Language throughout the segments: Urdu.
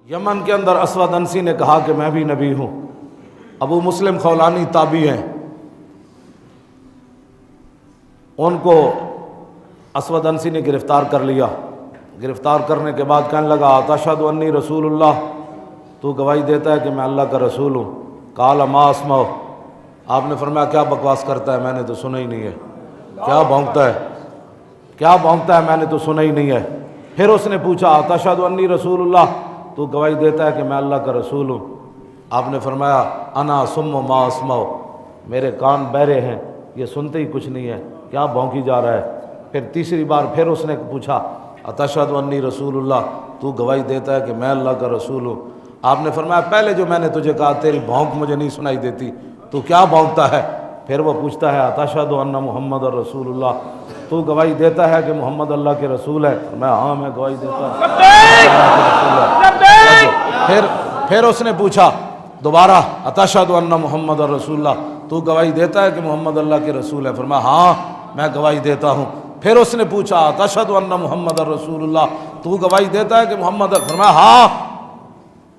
یمن کے اندر اسود انسی نے کہا کہ میں بھی نبی ہوں۔ ابو مسلم خولانی تابعی ہیں، ان کو اسود انسی نے گرفتار کر لیا۔ گرفتار کرنے کے بعد کہنے لگا اتشہد انی رسول اللہ، تو گواہی دیتا ہے کہ میں اللہ کا رسول ہوں؟ قال ما اسمع، آپ نے فرمایا کیا بکواس کرتا ہے، میں نے تو سنا ہی نہیں ہے۔ کیا بھونکتا ہے، کیا بھونکتا ہے، میں نے تو سنا ہی نہیں ہے۔ پھر اس نے پوچھا اتشہد انی رسول اللہ، تو گواہی دیتا ہے کہ میں اللہ کا رسول ہوں؟ آپ نے فرمایا انا سم ما اسمع، میرے کان بہرے ہیں، یہ سنتے ہی کچھ نہیں ہے، کیا بھونکی جا رہا ہے۔ پھر تیسری بار پھر اس نے پوچھا اتشہد انی رسول اللہ، تو گواہی دیتا ہے کہ میں اللہ کا رسول ہوں؟ آپ نے فرمایا پہلے جو میں نے تجھے کہا تیری بھونک مجھے نہیں سنائی دیتی، تو کیا بھونکتا ہے؟ پھر وہ پوچھتا ہے اتشہد ان محمد رسول اللہ، تو گواہی دیتا ہے کہ محمد اللہ کے رسول ہے؟ میں ہاں میں گواہی دیتا ہوں۔ پھر اس نے پوچھا دوبارہ اتشہد ان محمد رسول اللہ، تو گواہی دیتا ہے کہ محمد اللہ کے رسول ہے؟ فرمایا ہاں میں گواہی دیتا ہوں۔ پھر اس نے پوچھا اتشہد ان محمد رسول اللہ، تو گواہی دیتا ہے کہ محمد؟ فرمایا ہاں۔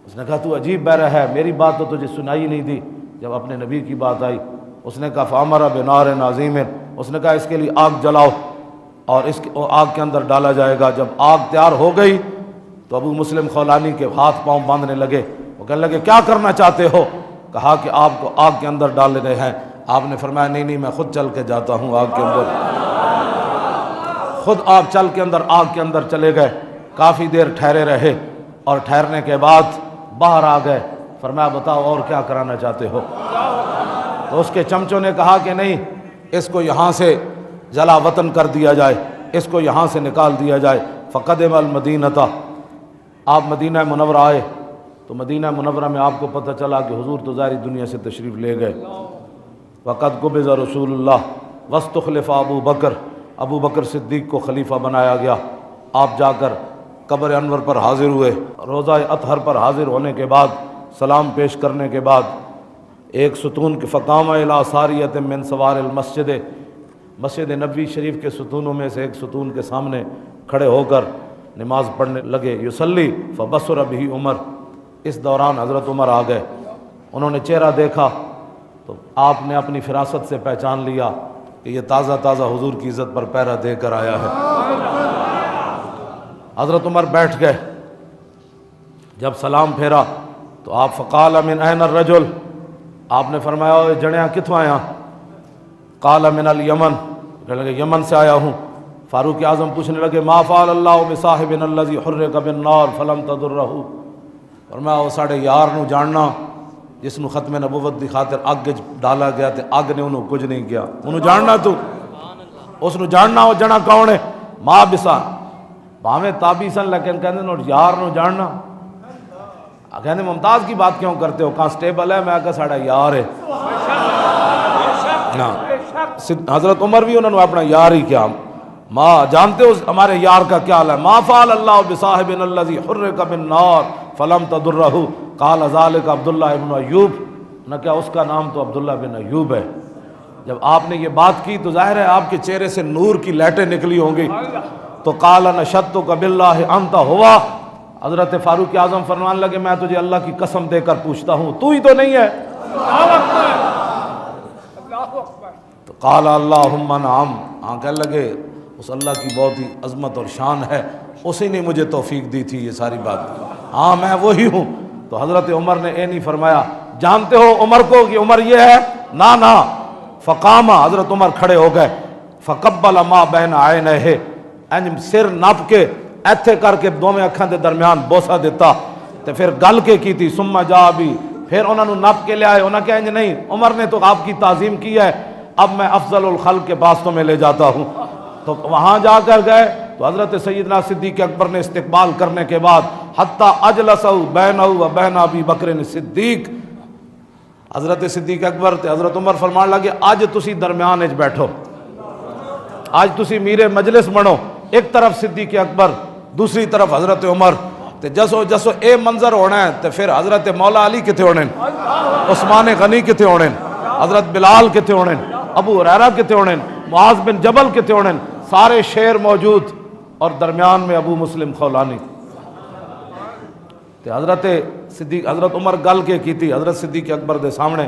اس نے کہا تو عجیب بہرا ہے، میری بات تو تجھے سنائی نہیں دی۔ جب اپنے نبی کی بات آئی اس نے کہا فامر بنار عظیم، اس نے کہا اس کے لیے آگ جلاؤ اور اس آگ کے اندر ڈالا جائے گا۔ جب آگ تیار ہو گئی تو ابو مسلم خولانی کے ہاتھ پاؤں باندھنے لگے، وہ کہنے لگے کیا کرنا چاہتے ہو؟ کہا کہ آپ کو آگ کے اندر ڈالنے ہیں۔ آپ نے فرمایا نہیں نہیں میں خود چل کے جاتا ہوں آگ کے اندر۔ خود آپ چل کے اندر آگ کے اندر چلے گئے، کافی دیر ٹھہرے رہے اور ٹھہرنے کے بعد باہر آ گئے۔ فرمایا بتاؤ اور کیا کرانا چاہتے ہو؟ تو اس کے چمچوں نے کہا کہ نہیں، اس کو یہاں سے جلا وطن کر دیا جائے، اس کو یہاں سے نکال دیا جائے۔ فقدم المدینۃ، آپ مدینہ منورہ آئے تو مدینہ منورہ میں آپ کو پتہ چلا کہ حضور تو ظاہری دنیا سے تشریف لے گئے۔ وقد قبض رسول اللہ واستخلف ابو بکر، ابو بکر صدیق کو خلیفہ بنایا گیا۔ آپ جا کر قبر انور پر حاضر ہوئے، روضہ اطہر پر حاضر ہونے کے بعد سلام پیش کرنے کے بعد ایک ستون کے فقام الی ساریۃ من سوار المسجد، مسجد نبوی شریف کے ستونوں میں سے ایک ستون کے سامنے کھڑے ہو کر نماز پڑھنے لگے۔ یصلی فبصر بہ عمر، اس دوران حضرت عمر آ گئے، انہوں نے چہرہ دیکھا تو آپ نے اپنی فراست سے پہچان لیا کہ یہ تازہ تازہ حضور کی عزت پر پہرا دے کر آیا ہے۔ حضرت عمر بیٹھ گئے، جب سلام پھیرا تو آپ فقال من این الرجل، آپ نے فرمایا اے جڑیاں کتوں آیا؟ قال من الیمن، کہنے لگے یمن سے آیا ہوں۔ فاروق اعظم پوچھنے لگے ما فعل اللہ بصاحبنا الذی حرق بالنار فلم تضرہ، فرمایا وہ ساڑے یار نو جاننا جس نو ختم نبوت دی خاطر اگ ڈالا گیا تے اگ نے انہوں کچھ نہیں کیا، انہوں جاننا تو اس نو جاننا، وہ جنا کون ہے؟ ما بسا، بھاویں تابعی سن لیکن کہندے نو یار نو جاننا۔ کہندے ممتاز کی بات کیوں کرتے ہو؟ کانسٹیبل ہے، میں کہا ساڑا یار ہے۔ حضرت عمر بھی انہوں نے اپنا یار ہی کیا، ماں جانتے ہو ہمارے یار کا کیا حال ہے؟ ما فعل اللہ بصاحبنا الذی حرق بالنار فلم تضرہ قال ذلک عبداللہ ابن ایوب، نہ کیا اس کا نام تو عبداللہ بن ایوب ہے۔ جب آپ نے یہ بات کی تو ظاہر ہے آپ کے چہرے سے نور کی لہٹیں نکلی ہوں گی۔ تو قال نشدتک باللہ انت ہوا، حضرت فاروق اعظم فرمان لگے میں تجھے اللہ کی قسم دے کر پوچھتا ہوں تو ہی تو نہیں ہے؟ تو قال اللہم نعم، ہاں کہنے لگے اس اللہ کی بہت ہی عظمت اور شان ہے، اسی نے مجھے توفیق دی تھی یہ ساری بات، ہاں میں وہی ہوں۔ تو حضرت عمر نے اے نہیں فرمایا جانتے ہو عمر کو کہ عمر یہ ہے؟ نا فقام، حضرت عمر کھڑے ہو گئے، فقبل ما بین عینیہ، سر نپ کے ایتھے کر کے دوویں اکھاں دے درمیان بوسہ دیتا تے پھر گل کے کی تھی ثم جا بھی، پھر انہوں نے نپ کے لے آئے، انہوں نے کہا نہیں عمر نے تو آپ کی تعظیم کی ہے، اب میں افضل الخلق کے پاس تو میں لے جاتا ہوں۔ تو وہاں جا کر گئے تو حضرت سیدنا صدیق اکبر نے استقبال کرنے کے بعد حتی اجلسہ بینہ و بین ابی بکر صدیق، حضرت صدیق اکبر تے حضرت عمر فرمان لگے آج تسی درمیان اچ بیٹھو، آج تسی میرے مجلس بنو، ایک طرف صدیق اکبر دوسری طرف حضرت عمر، تے جسو اے منظر ہونا ہے تے پھر حضرت مولا علی کتے ہونے، عثمان غنی کتے ہونے، حضرت بلال کتے ہونے، ابو ہریرہ کتے ہونے، معاذ بن جبل کتے ہونے، سارے شیر موجود اور درمیان میں ابو مسلم خولانی۔ تے حضرت صدیق حضرت عمر گل کے کیتی حضرت صدیق اکبر دے سامنے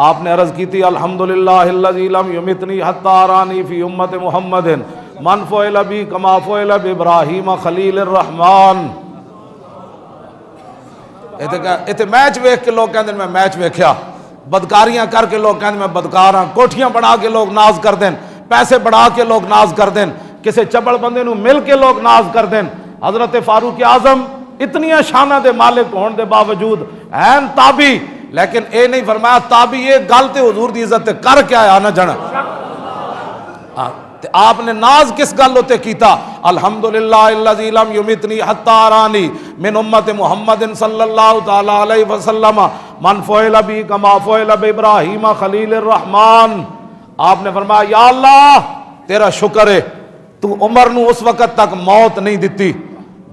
آپ نے عرض کی تھی الحمدللہ الذی لم یمتنی حتی ارانی فی امت محمد من فعل بی کما فعل بابراہیم خلیل الرحمن. ایتھے میچ ویکھ کے لوگ کہندے میں میچ ویکھیا, بدکاریاں کر کے لوگ کہندے میں بدکار ہاں, کوٹھیاں بنا کے لوگ ناز کر دین, پیسے بڑھا کے لوگ ناز کر دین, کسے چبل بندے نو مل کے لوگ ناز کر دین. حضرت فاروق اعظم اتنی شانہ دے مالک ہون دے باوجود این تابی, لیکن اے نہیں فرمایا تابی یہ گل تے حضور دی عزت تے کر کے آیا نہ جنا. تے آپ نے ناز کس گل ہوتے کیتا الحمدللہ الذی لم یمتنی حتی ارانی من امت محمد صلی اللہ تعالی علیہ وسلم من فعل بی کما فعل بابراہیم خلیل الرحمن. آپ نے فرمایا یا اللہ تیرا شکر ہے تو عمر نو اس وقت تک موت نہیں دیتی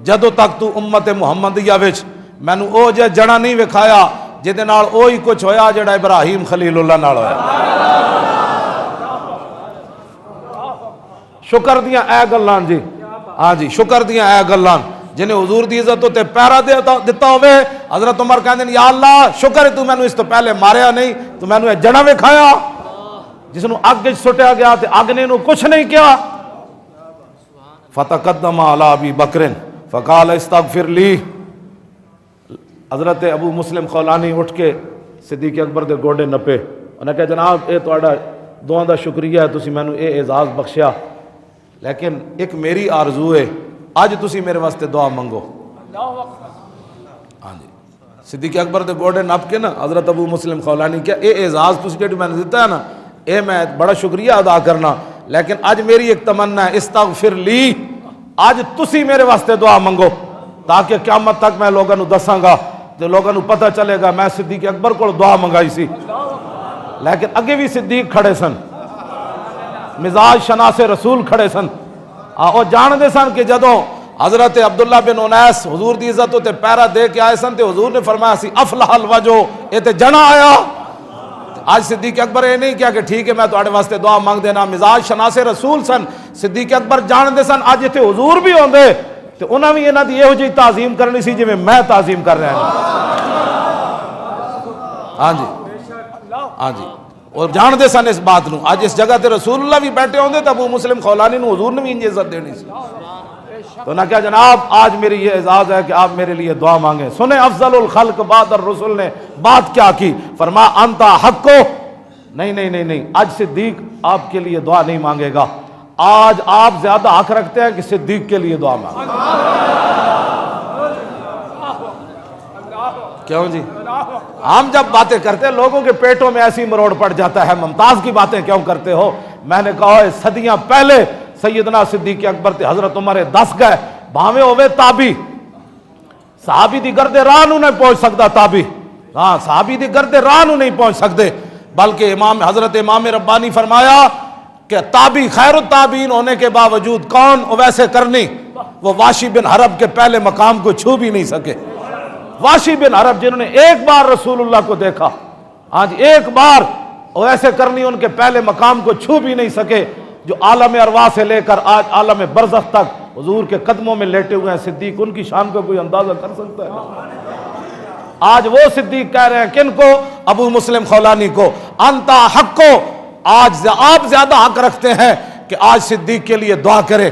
جدوں تک تو امت محمدیہ وچ مینوں او جے جڑا نہیں وکھایا جہدے نال اوہی کچھ ہویا جڑا ابراہیم خلیل اللہ نال ہویا. شکر دیاں اے گلاں جی, ہاں جی شکر دیاں اے گلاں جنہیں حضور دی عزت تے پیرا دیتا ہوئے. حضرت عمر کہندے یا اللہ شکر ہے تو مینوں اس تو پہلے ماریا نہیں, تو مینوں جڑا وکھایا جس نو اگ وچ سٹیا گیا تے اگ نے نو کچھ نہیں کیا. فتقدم علی ابی بکر فقال استغفر لی. حضرت ابو مسلم خولانی اٹھ کے صدیق اکبر دے گوڑے نپے, انہاں کہا جناب اے تہاڈا دعاں دا شکریہ ہے, تسی مینوں اے اعزاز بخشیا, لیکن ایک میری آرزو ہے اج تسی میرے واسطے دعا منگو. ہاں جی صدیق اکبر دے گوڑے نپ کے نا حضرت ابو مسلم خولانی کیا اے اعزاز تسی جڑی میں نے دیتا ہے نا اے میں بڑا شکریہ ادا کرنا, لیکن اج میری ایک تمنا ہے استغفر لی, اج تسی میرے واسطے دعا منگو تاکہ قیامت تک میں لوگوں دساں گا تو لوگوں پتہ چلے گا میں صدیق اکبر کو دعا منگائی سی. لیکن اگے بھی صدیق کھڑے سن, مزاج شناس رسول کھڑے سن, وہ جان دے سن کہ جدوں حضرت عبداللہ بن انیس حضور دی عزت تے پیرا دے کے آئے سن تے حضور نے فرمایا سی افلح الوجو اے تے جنا آیا. آج صدیق اکبر یہ نہیں کیا کہ ٹھیک ہے میں تواڈے واسطے دعا مانگ دینا, مزاج شناس رسول سن. صدیق اکبر جان دے سن اج ایتھے حضور بھی ہوندے تے انہاں بھی انہاں دی یہو جی تعظیم کرنی سی جویں میں تعظیم کر رہا ہوں. ہاں جی ہاں جی, اور جان دے سن اس بات نو. آج اس جگہ تے رسول اللہ بھی بیٹھے ہوندے تے ابو مسلم خولانی نو حضور نے بھی انج عزت دینی سی. تو نہ کیا جناب آج میری یہ اعزاز ہے کہ آپ میرے لیے دعا مانگیں. سنیں افضل الخلق بعد الرسل نے بات کیا کی, فرمایا انتا حق کو نہیں نہیں نہیں نہیں, آج صدیق آپ کے لیے دعا نہیں مانگے گا, آج آپ زیادہ حق رکھتے ہیں کہ صدیق کے لیے دعا مانگیں. کیوں جی ہم جب باتیں کرتے ہیں لوگوں کے پیٹوں میں ایسی مروڑ پڑ جاتا ہے ممتاز کی باتیں کیوں کرتے ہو. میں نے کہا ہے صدیاں پہلے سیدنا صدیق اکبر تے حضرت عمر دس گئے بھاویں ہوئے تابی, صحابی دی گرد راہ نو نہیں پہنچ سکتا تابی, ہاں صحابی دی گرد راہ نو نہیں پہنچ سکتے, بلکہ حضرت امام ربانی فرمایا کہ تابی خیر التابعین ہونے کے باوجود کون ویسے کرنی, وہ واشی بن حرب کے پہلے مقام کو چھو بھی نہیں سکے. واشی بن حرب جنہوں نے ایک بار رسول اللہ کو دیکھا, آج ایک بار ایسے کرنی ان کے پہلے مقام کو چھو بھی نہیں سکے, جو عالم ارواح سے لے کر آج عالم برزخ تک حضور کے قدموں میں لیٹے ہوئے ہیں. صدیق ان کی شان کو کوئی اندازہ کر سکتا ہے؟ آج وہ صدیق کہہ رہے ہیں کن کو, ابو مسلم خولانی کو, انتا حق کو, آج آپ زیادہ حق رکھتے ہیں کہ آج صدیق کے لیے دعا کرے.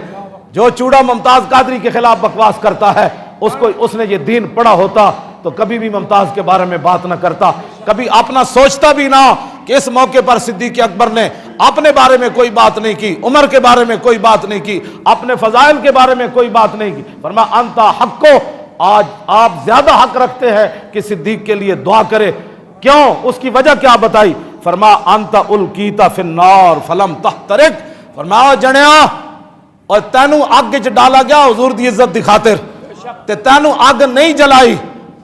جو چوڑا ممتاز قادری کے خلاف بکواس کرتا ہے اس نے یہ دین پڑھا ہوتا تو کبھی بھی ممتاز کے بارے میں بات نہ کرتا, کبھی اپنا سوچتا بھی نہ کہ اس موقع پر صدیق اکبر نے اپنے بارے میں کوئی بات نہیں کی, عمر کے بارے میں کوئی بات نہیں کی, اپنے فضائل کے بارے میں کوئی بات نہیں کی. فرمایا انتا حق کو, آج آپ زیادہ حق رکھتے ہیں کہ صدیق کے لیے دعا کرے. کیوں, اس کی وجہ کیا بتائی, فرمایا انتا القیتا فی النار فلم تحترق, فرمایا جنیا اور تینوں آگ وچ ڈالا گیا حضور دی عزت دی خاطر تے تینوں آگ نہیں جلائی.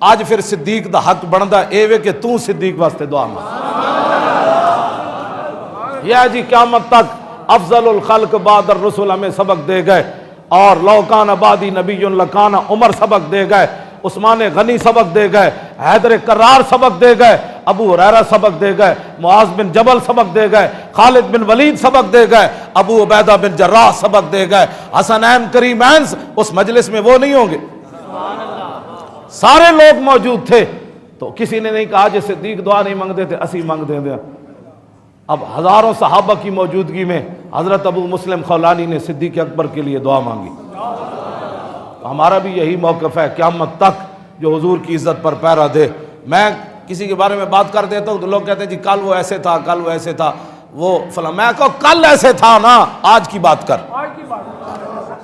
آج پھر صدیق دا حق بندا اے وے کہ تو صدیق واسطے دعا مانگ. یہ جی قیامت تک افضل الخلق بعد الرسل ہمیں سبق دے گئے, اور لو کان بعدی نبی لکان عمر سبق دے گئے, عثمان غنی سبق دے گئے, حیدر کرار سبق دے گئے, ابو ہریرہ سبق دے گئے, معاذ بن جبل سبق دے گئے, خالد بن ولید سبق دے گئے, ابو عبیدہ بن جراح سبق دے گئے, حسنین کریمین اس مجلس میں وہ نہیں ہوں گے, سارے لوگ موجود تھے، تو کسی نے نہیں کہا جیسے صدیق دعا نہیں مانگتے تھے اسی مانگ دیں دیں۔ اب ہزاروں صحابہ کی موجودگی میں حضرت ابو مسلم خولانی نے صدیق اکبر کے لیے دعا مانگی۔ ہمارا بھی یہی موقف ہے قیامت تک، جو حضور کی عزت پر پیرا دے۔ میں کسی کے بارے میں بات کر دیتا ہوں تو لوگ کہتے ہیں جی کل وہ ایسے تھا، کل وہ ایسے تھا، وہ فلاں۔ میں کہو کل ایسے تھا نا، آج کی بات کر۔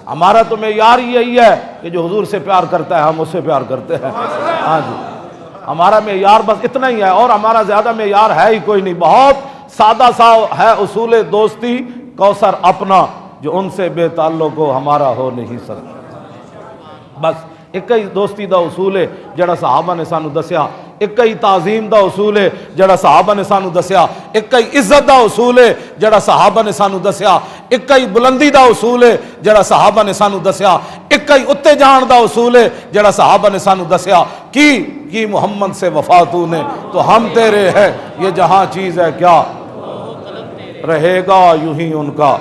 ہمارا تو معیار ہی یہی ہے کہ جو حضور سے پیار کرتا ہے ہم اس سے پیار کرتے ہیں۔ ہاں جی، ہمارا معیار بس اتنا ہی ہے، اور ہمارا زیادہ معیار ہے ہی کوئی نہیں۔ بہت سادہ سا ہے اصول دوستی، کوثر اپنا جو ان سے بے تعلق ہو ہمارا ہو نہیں سکتا۔ بس ایک ہی دوستی دا اصول ہے جڑا صحابہ نے سانو دسیا، ایک ہی تعظیم دا اصول ہے جڑا صحابہ نے سانو دسیا، ایک ہی عزت دا اصول ہے جڑا صحابہ نے سانو دسیا، ایک ہی بلندی دا اصول ہے جڑا صحابہ نے سانو دسیا، ایک ہی اتے جان دا اصول ہے جڑا صحابہ نے سانو دسیا۔ کی محمد سے وفا تو نے تو ہم تیرے ہے، یہ جہاں چیز ہے کیا رہے گا یوں ہی ان کا۔